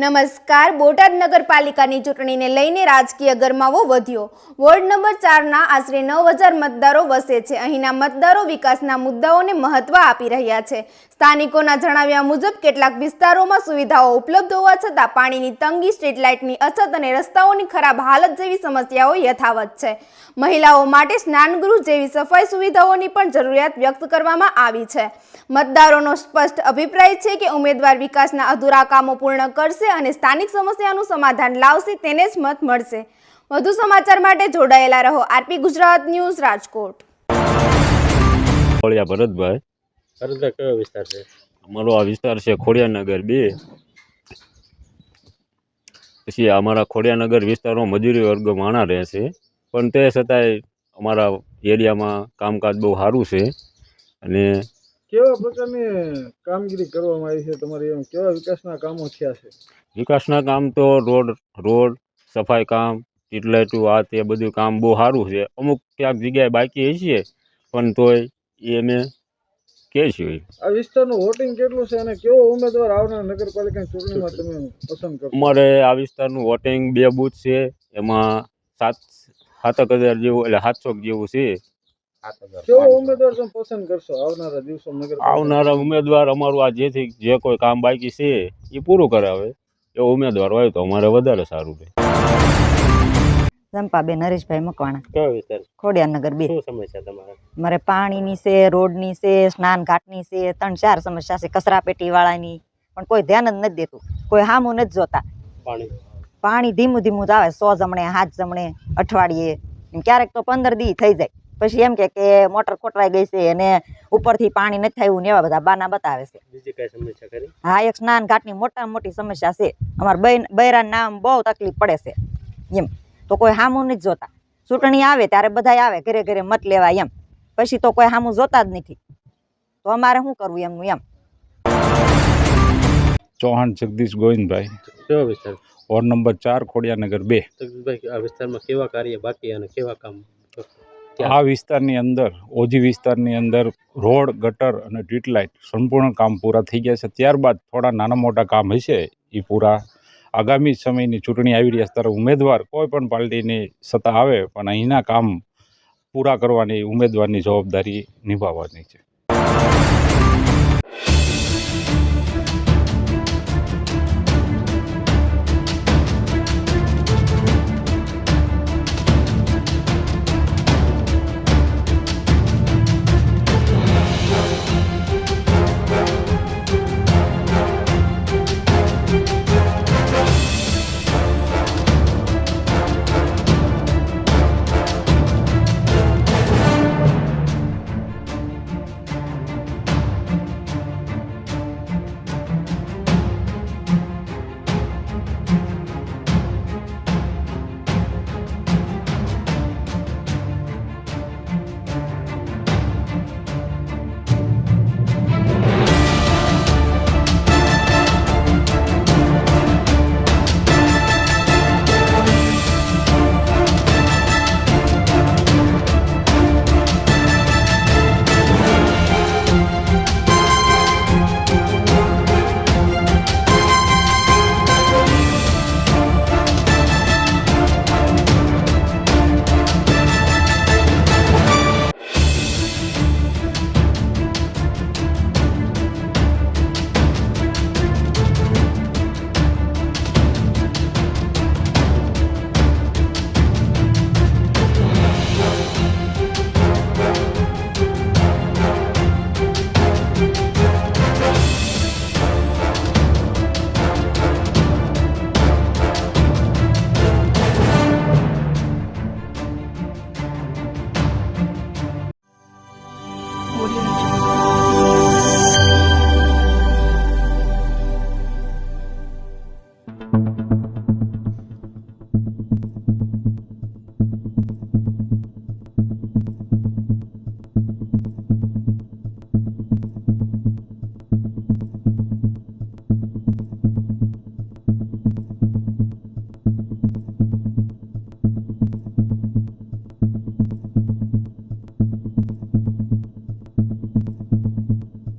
નમસ્કાર. બોટાદ નગરપાલિકાની ચૂંટણીને લઈને રાજકીય ગરમાવો વધ્યો. વોર્ડ નંબર 4ના આશરે 9000 મતદારો વસે છે. અહીંના મતદારો વિકાસના મુદ્દાઓને મહત્વ આપી રહ્યા છે. સ્થાનિકોના જણાવ્યા મુજબ કેટલાક વિસ્તારોમાં સુવિધાઓ ઉપલબ્ધ હોવા છતાં પાણીની તંગી, સ્ટ્રીટ લાઇટની અછત અને રસ્તાઓની ખરાબ હાલત જેવી સમસ્યાઓ યથાવત છે. મહિલાઓ માટે સ્નાનગૃહ જેવી સફાઈ સુવિધાઓની પણ જરૂરિયાત વ્યક્ત કરવામાં આવી છે. મતદારોનો સ્પષ્ટ અભિપ્રાય છે કે ઉમેદવાર વિકાસના અધૂરા કામો પૂર્ણ કરશે અને સ્થાનિક સમસ્યાનું સમાધાન લાવશે, તેને જ મત મળશે. વધુ સમાચાર માટે જોડાયેલા રહો. RP Gujarat news, Rajkot. ખોડિયા ભરતભાઈ. ભરતભાઈ, કયો વિસ્તાર છે? અમારો આ વિસ્તાર છે ખોડિયાનગર 2. પછી અમારા ખોડિયાનગર વિસ્તારમાં મજૂરી વર્ગ માણા રહે છે, પણ તે છતાંય અમારા એરિયામાં કામકાજ બહુ સારું છે. અને કેવા પ્રકારની કામગીરી કરવામાં આવી છે તમારી? એમ કેવા વિકાસના કામો થયા છે? વિકાસના કામ તો રોડ સફાઈ કામ, સ્ટ્રીટ લાઇટો, આ તે બધું કામ બહુ સારું છે. અમુક ક્યાંક જગ્યાએ બાકી હશે, પણ તોય એ અમે કહે છે. આ વિસ્તારનું વોટિંગ કેટલું છે અને કેવો ઉમેદવાર આવનાર નગરપાલિકાની ચૂંટણીમાં તમે પસંદ કરશો? અમારે આ વિસ્તારનું વોટિંગ 2 બૂથ છે, એમાં 7,000 જેવું, એટલે 700 જેવું છે. કેવો ઉમેદવાર તમે પસંદ કરશો આવનારા દિવસોમાં? આવનારા ઉમેદવાર અમારું આ જે કોઈ કામ બાકી છે એ પૂરું કરાવે એવો ઉમેદવાર હોય તો અમારે વધારે સારું રહે. ચંપાબેન હરીશભાઈ મકવાણા. કયો વિસ્તાર? ખોડિયાનગર 2. શું સમસ્યા તમારે? મારે પાણીની છે, રોડની છે, સ્નાન ઘાટની છે, 3-4 સમસ્યા છે. કચરા પેટી વાળાની પણ કોઈ ધ્યાન જ નથી દેતું, કોઈ સામું નથી જોતા. પાણી ધીમું ધીમું જ આવે, 100 જમણે, 7 જમણે, અઠવાડિયે, ક્યારેક તો 15 દી થઈ જાય. પછી એમ કે મોટર ખોટરાઈ ગઈ છે અને ઉપરથી પાણી નથી થયું ને એવા બધા બાના બતાવે છે. બીજી કઈ સમસ્યા ખરી? હા, એક સ્નાન ઘાટની મોટી સમસ્યા છે. અમારા બૈરાના નામ બહુ તકલીફ પડે છે એમ, તો કોઈ સામું નથી જોતા. ચૂંટણી આવે ત્યારે બધા આવે ઘરે ઘરે મત લેવા એમ, પછી તો કોઈ સામું જોતા જ નથી. તો અમારે શું કરવું એમનું એમ. ચૌહાણ જગદીશ ગોવિંદભાઈ. કયો વિસ્તાર? Ward number 4, Khodiyanagar 2. જગદીશભાઈ, આ વિસ્તારમાં કેવા કાર્ય બાકી અને કેવા કામ? આ વિસ્તારની અંદર, ઓજી વિસ્તારની અંદર રોડ, ગટર અને સ્ટ્રીટ લાઇટ સંપૂર્ણ કામ પૂરા થઈ ગયા છે. ત્યારબાદ થોડા નાના મોટા કામ હશે, એ પૂરા આગામી સમયની ચૂંટણી આવી રહ્યા છે ત્યારે ઉમેદવાર કોઈ પણ પાર્ટીની સત્તા આવે પણ અહીંના કામ પૂરા કરવાની ઉમેદવારની જવાબદારી નિભાવવાની છે.